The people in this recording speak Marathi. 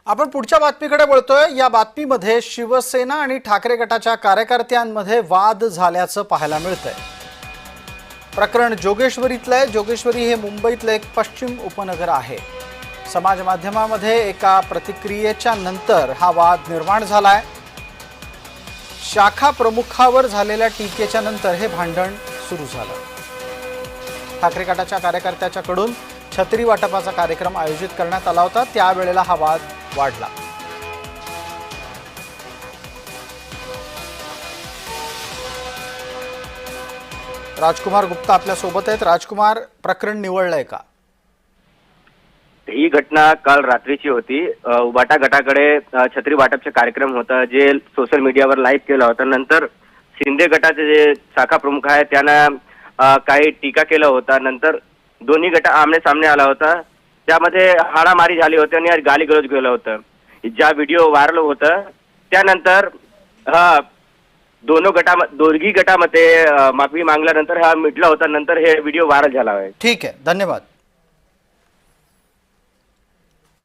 आपण पुढच्या बातमीकडे वळतोय। या बातमीमध्ये शिवसेना आणि ठाकरे गटाच्या कार्यकर्त्यांमध्ये वाद झाल्याचं पाहायला मिळतंय। प्रकरण जोगेश्वरीतलं आहे। जोगेश्वरी हे मुंबईतले एक पश्चिम उपनगर आहे। समाज माध्यमामध्ये एका प्रतिक्रियेच्या नंतर हा वाद निर्माण झालाय। शाखा प्रमुखावर झालेल्या टीकेच्या नंतर हे भांडण सुरू झालं। ठाकरे गटाच्या कार्यकर्त्याच्याकडून छत्री वाटपाचा कार्यक्रम आयोजित करण्यात आला होता, त्यावेळेला हा वाद वाढला। राजकुमार गुप्ता आपल्या सोबत आहेत। राजकुमार, प्रकरण निवळलंय का? ही घटना काल रात्रीची होती। उबाटा गटाकडे छत्री वाटपचे कार्यक्रम होता, जे सोशल मीडियावर लाईव्ह केला होता। नंतर शिंदे गटाचे जे शाखा प्रमुख आहे त्यांना काही टीका केला होता। नंतर दोन्ही गट आमने सामने आला होता, त्यामध्ये हाणामारी झाली होती आणि गालीगलोच केलं होतं। ज्या व्हिडिओ व्हायरल होतं त्यानंतर दोन्ही गटामध्ये माफी मागल्यानंतर हा मिटला होता। नंतर हे व्हिडिओ व्हायरल झाला आहे। ठीक आहे, धन्यवाद।